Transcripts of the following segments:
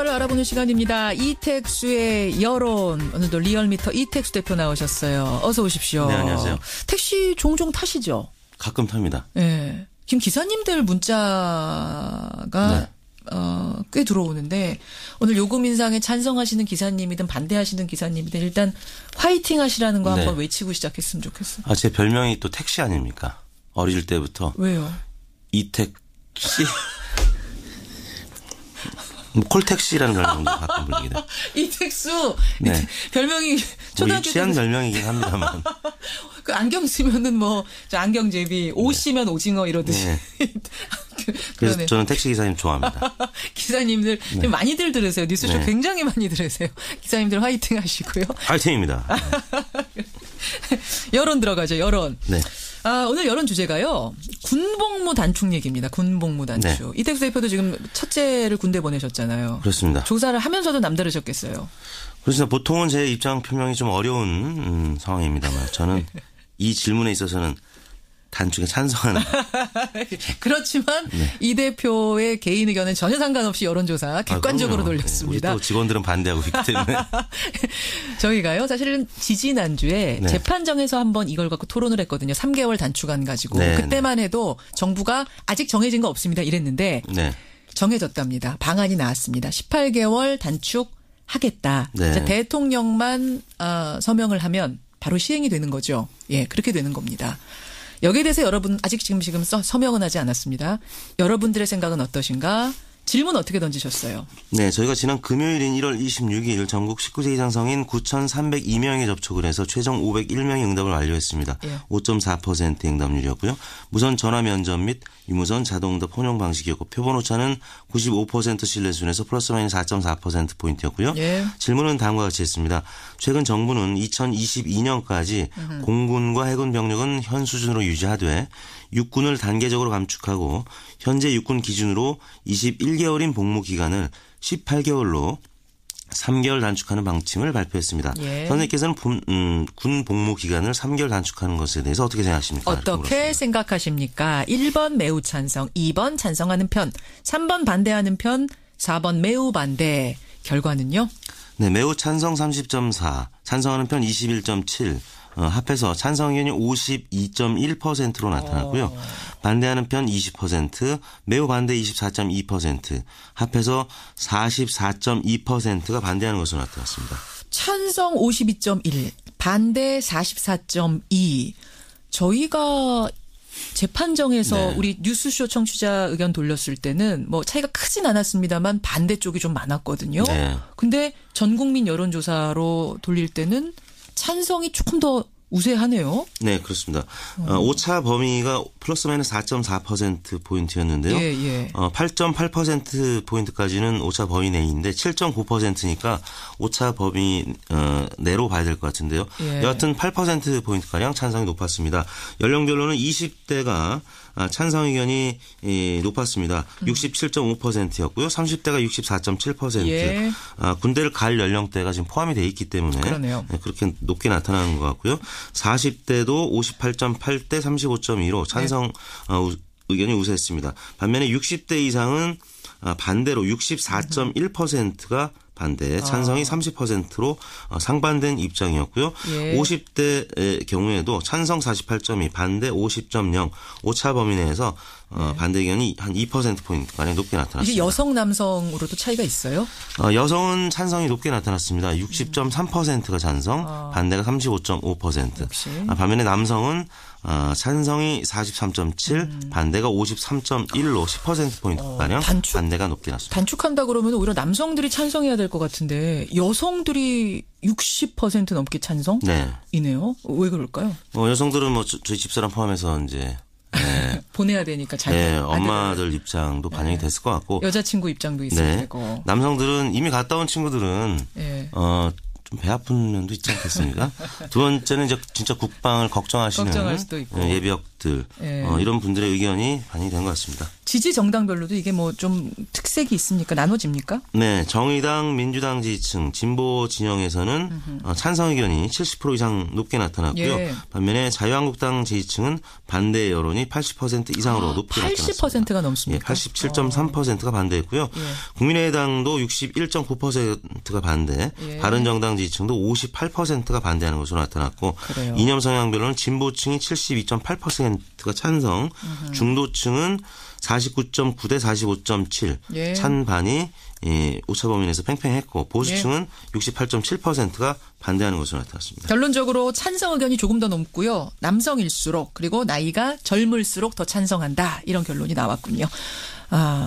여론조사를 알아보는 시간입니다. 이택수의 여론. 오늘도 리얼미터 이택수 대표 나오셨어요. 어서 오십시오. 네, 안녕하세요. 택시 종종 타시죠? 가끔 탑니다. 네. 지금 기사님들 문자가 꽤 들어오는데 오늘 요금 인상에 찬성하시는 기사님이든 반대하시는 기사님이든 일단 화이팅 하시라는 거 한번 외치고 시작했으면 좋겠어요. 제 별명이 또 택시 아닙니까? 어릴 때부터. 왜요? 이택시? 콜택시라는 별명도 가끔 불리게 돼요. 이택수. 네. 별명이 초등학교 유치한 별명이긴 합니다만. 그 안경 쓰면은 저 안경제비, 옷 쓰면 오징어 이러듯이. 네. 그래서 저는 택시 기사님 좋아합니다. 기사님들 많이들 들으세요. 뉴스쇼 굉장히 많이 들으세요. 기사님들 화이팅 하시고요. 화이팅입니다. 여론 들어가죠. 여론. 네. 오늘 여론 주제가요. 군복무 단축 얘기입니다. 군복무 단축. 이택수 대표도 지금 첫째를 군대 보내셨잖아요. 그렇습니다. 조사를 하면서도 남다르셨겠어요. 그렇습니다. 보통은 제 입장 표명이 좀 어려운 상황입니다만 저는 이 질문에 있어서는 단축에 찬성하는. 그렇지만 이 대표의 개인 의견은 전혀 상관없이 여론조사 객관적으로 돌렸습니다. 우리 또 직원들은 반대하고 있기 때문에. 저희가요. 사실은 지지난주에 재판정에서 한번 이걸 갖고 토론을 했거든요. 3개월 단축안 가지고. 그때만 해도 정부가 아직 정해진 거 없습니다. 이랬는데 정해졌답니다. 방안이 나왔습니다. 18개월 단축하겠다. 대통령만 서명을 하면 바로 시행이 되는 거죠. 예, 그렇게 되는 겁니다. 여기에 대해서 여러분 아직 지금 서명은 하지 않았습니다. 여러분들의 생각은 어떠신가? 질문 어떻게 던지셨어요? 네, 저희가 지난 금요일인 1월 26일 전국 19세 이상 성인 9,302명이 접촉을 해서 최종 501명이 응답을 완료했습니다. 5.4% 응답률이었고요. 무선 전화 면접 및 유무선 자동응답 혼용 방식이었고 표본 오차는 95% 신뢰 수준에서 플러스 마이너스 4.4%포인트였고요. 질문은 다음과 같이 했습니다. 최근 정부는 2022년까지 공군과 해군 병력은 현 수준으로 유지하되 육군을 단계적으로 감축하고 현재 육군 기준으로 21개월인 복무 기간을 18개월로 3개월 단축하는 방침을 발표했습니다. 선생님께서는 군 복무 기간을 3개월 단축하는 것에 대해서 어떻게 생각하십니까? 어떻게 생각하십니까? 1번 매우 찬성, 2번 찬성하는 편, 3번 반대하는 편, 4번 매우 반대. 결과는요? 네, 매우 찬성 30.4, 찬성하는 편 21.7. 합해서 찬성 의견이 52.1%로 나타났고요. 반대하는 편 20%, 매우 반대 24.2%, 합해서 44.2%가 반대하는 것으로 나타났습니다. 찬성 52.1, 반대 44.2. 저희가 재판정에서 우리 뉴스쇼 청취자 의견 돌렸을 때는 차이가 크진 않았습니다만 반대 쪽이 좀 많았거든요. 근데 전 국민 여론조사로 돌릴 때는 찬성이 조금 더 우세하네요. 네, 그렇습니다. 오차 범위가 플러스 마이너스 4.4%포인트였는데요. 8.8%포인트까지는 오차 범위 내인데 7.9%니까 오차 범위 내로 봐야 될 것 같은데요. 여하튼 8%포인트가량 찬성이 높았습니다. 연령별로는 20대가 찬성 의견이 높았습니다. 67.5%였고요. 30대가 64.7%. 군대를 갈 연령대가 지금 포함이 돼 있기 때문에 그렇게 높게 나타나는 것 같고요. 40대도 58.8대 35.2로 찬성 의견이 우세했습니다. 반면에 60대 이상은 반대로 64.1%가 반대, 찬성이 30%로 상반된 입장이었고요. 50대의 경우에도 찬성 48.2, 반대 50.0, 오차 범위 내에서 반대 의견이 한 2%포인트가량 높게 나타났습니다. 이게 여성 남성으로도 차이가 있어요? 여성은 찬성이 높게 나타났습니다. 60.3%가 찬성, 반대가 35.5%. 반면에 남성은 찬성이 43.7, 반대가 53.1로 10%포인트가량 반대가 높게 났습니다. 단축한다 그러면 오히려 남성들이 찬성해야 될 것 같은데 여성들이 60% 넘게 찬성이네요. 왜 그럴까요? 여성들은 저희 집사람 포함해서 이제 보내야 되니까 엄마들 입장도 반영이 됐을 것 같고 여자친구 입장도 있을 테고 남성들은 이미 갔다 온 친구들은 좀 배 아픈 면도 있지 않겠습니까? 두 번째는 이제 진짜 국방을 걱정하시는 걱정할 수도 있고. 예비역들 이런 분들의 의견이 반영이 된 것 같습니다. 지지 정당별로도 이게 뭐 좀 특색이 있습니까? 나눠집니까? 네. 정의당, 민주당 지지층, 진보 진영에서는 찬성 의견이 70% 이상 높게 나타났고요. 예. 반면에 자유한국당 지지층은 반대 여론이 80% 이상으로 높게 나타났습니다. 80%가 넘습니까? 예, 87.3%가 반대했고요. 예. 국민의당도 61.9%가 반대, 예. 바른정당 지지층도 58%가 반대하는 것으로 나타났고 그래요. 이념 성향별로는 진보층이 72.8%가 찬성, 중도층은 49.9 대 45.7 예. 찬반이 오차범위 내에서 팽팽했고 보수층은 예. 68.7%가 반대하는 것으로 나타났습니다. 결론적으로 찬성 의견이 조금 더 높고요. 남성일수록 그리고 나이가 젊을수록 더 찬성한다. 이런 결론이 나왔군요.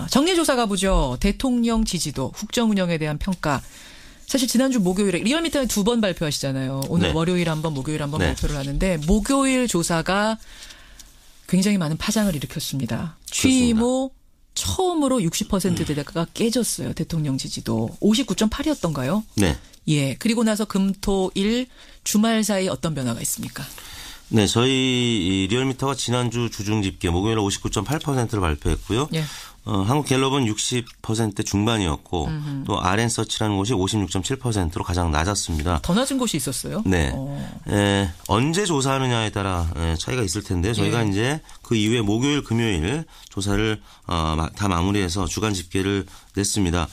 정례조사 가보죠. 대통령 지지도, 국정운영에 대한 평가. 사실 지난주 목요일에 리얼미터에 2번 발표하시잖아요. 오늘 네. 월요일 한번 목요일 한번 네. 발표를 하는데 목요일 조사가 굉장히 많은 파장을 일으켰습니다. 취임 후 처음으로 60%대가 깨졌어요. 대통령 지지도. 59.8이었던가요? 네. 예. 그리고 나서 금, 토, 일 주말 사이 어떤 변화가 있습니까? 네. 저희 리얼미터가 지난주 주중 집계 목요일에 59.8%를 발표했고요. 예. 한국갤럽은 60% 중반이었고 또 RN서치라는 곳이 56.7%로 가장 낮았습니다. 더 낮은 곳이 있었어요? 네. 언제 조사하느냐에 따라 차이가 있을 텐데요. 저희가 예. 이제 그 이후에 목요일, 금요일 조사를 다 마무리해서 주간 집계를 냈습니다.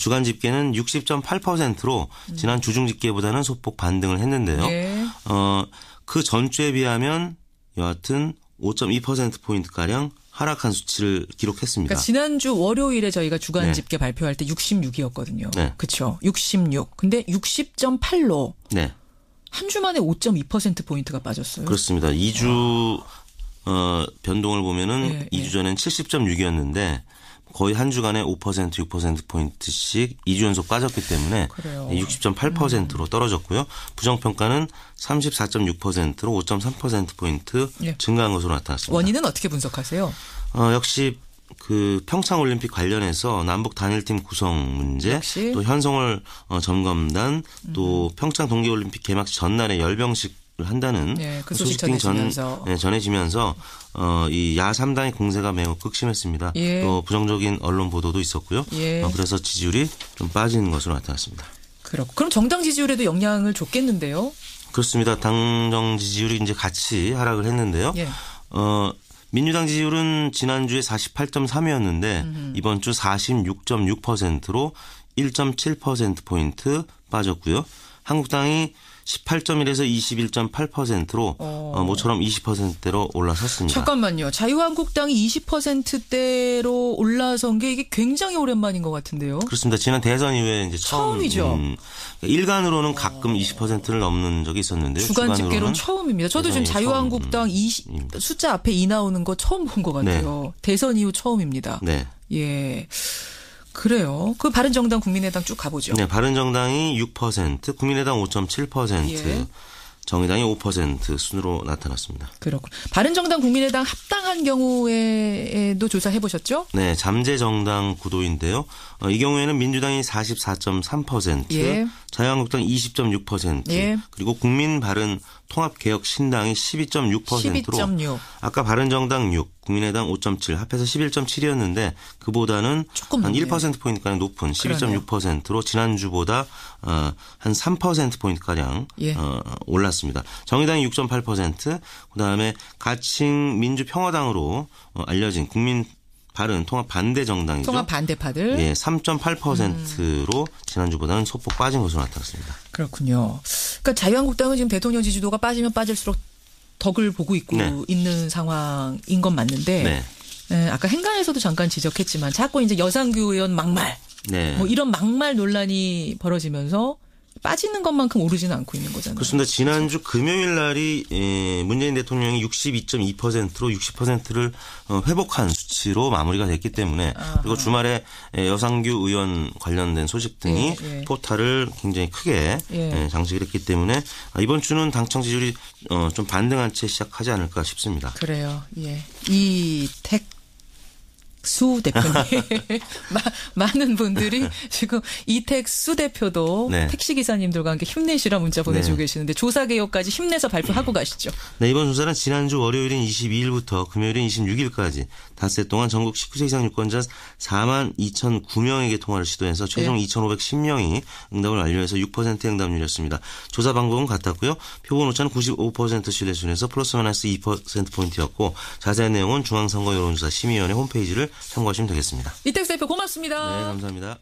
주간 집계는 60.8%로 지난 주중 집계보다는 소폭 반등을 했는데요. 예. 그 전주에 비하면 여하튼 5.2%포인트가량 하락한 수치를 기록했습니다. 그러니까 지난주 월요일에 저희가 주간 네. 집계 발표할 때 66이었거든요. 네. 그렇죠. 66. 근데 60.8로 네. 한 주 만에 5.2%포인트가 빠졌어요. 그렇습니다. 2주 변동을 보면은 네, 2주 전엔 70.6이었는데 거의 한 주간에 5%, 6%포인트씩 2주 연속 빠졌기 때문에 그래요. 60.8%로 떨어졌고요. 부정평가는 34.6%로 5.3%포인트 예. 증가한 것으로 나타났습니다. 원인은 어떻게 분석하세요? 역시 그 평창올림픽 관련해서 남북 단일팀 구성 문제, 역시? 또 현송월 점검단, 또 평창 동계올림픽 개막식 전날에 열병식 한다는 네, 그 소식 전해지면서 이 야3당의 공세가 매우 극심했습니다. 예. 또 부정적인 언론 보도도 있었고요. 예. 그래서 지지율이 좀 빠지는 것으로 나타났습니다. 그렇고 그럼 정당 지지율에도 영향을 줬겠는데요? 그렇습니다. 당정 지지율이 이제 같이 하락을 했는데요. 예. 민주당 지지율은 지난주에 48.3이었는데 이번 주 46.6%로 1.7%포인트 빠졌고요. 한국당이 18.1에서 21.8%로 모처럼 20%대로 올라섰습니다. 잠깐만요. 자유한국당이 20%대로 올라선 게 이게 굉장히 오랜만인 것 같은데요. 그렇습니다. 지난 대선 이후에 이제 처음이죠. 일간으로는 가끔 20%를 넘는 적이 있었는데요. 주간 집계로는 처음입니다. 저도 지금 자유한국당 숫자 앞에 2 나오는 거 처음 본 것 같아요. 네. 대선 이후 처음입니다. 네. 예. 그래요. 그 바른정당 국민의당 쭉 가보죠. 네, 바른정당이 6%, 국민의당 5.7%, 예. 정의당이 5% 순으로 나타났습니다. 그렇군. 바른정당 국민의당 합당한 경우에도 조사해 보셨죠? 네, 잠재정당 구도인데요. 이 경우에는 민주당이 44.3%, 예. 자유한국당 20.6%, 예. 그리고 국민바른 통합개혁신당이 12.6%로 12.6. 아까 바른정당 6, 국민의당 5.7 합해서 11.7이었는데 그보다는 한 1%포인트가량 높은 12.6%로 지난주보다 한 3%포인트가량 예. 올랐습니다. 정의당이 6.8%, 그다음에 가칭 민주평화당으로 알려진 국민 바른 통합 반대 정당이죠. 통합 반대파들. 예, 3.8%로 지난주보다는 소폭 빠진 것으로 나타났습니다. 그렇군요. 그러니까 자유한국당은 지금 대통령 지지도가 빠지면 빠질수록 덕을 보고 있고 네. 있는 상황인 건 맞는데 네. 네, 아까 행간에서도 잠깐 지적했지만 자꾸 이제 여상규 의원 막말 네. 뭐 이런 막말 논란이 벌어지면서 빠지는 것만큼 오르지는 않고 있는 거잖아요. 그렇습니다. 지난주 금요일 날이 문재인 대통령이 62.2%로 60%를 회복한 수치로 마무리가 됐기 때문에 아하. 그리고 주말에 여상규 의원 관련된 소식 등이 예. 포탈을 굉장히 크게 예. 장식을 했기 때문에 이번 주는 당청 지지율이 좀 반등한 채 시작하지 않을까 싶습니다. 그래요. 예. 이택 이택수 대표님. 많은 분들이 지금 이택수 대표도 네. 택시기사님들과 함께 힘내시라 문자 보내주고 네. 계시는데 조사 개요까지 힘내서 발표하고 가시죠. 네, 이번 조사는 지난주 월요일인 22일부터 금요일인 26일까지 닷새 동안 전국 19세 이상 유권자 42,009명에게 통화를 시도해서 최종 네. 2,510명이 응답을 완료해서 6% 응답률이었습니다. 조사 방법은 같았고요. 표본 오차는 95% 신뢰 수준에서 플러스 마이너스 2%포인트였고 자세한 내용은 중앙선거 여론조사 심의위원회 홈페이지를 참고하시면 되겠습니다. 이택수 대표 고맙습니다. 네, 감사합니다.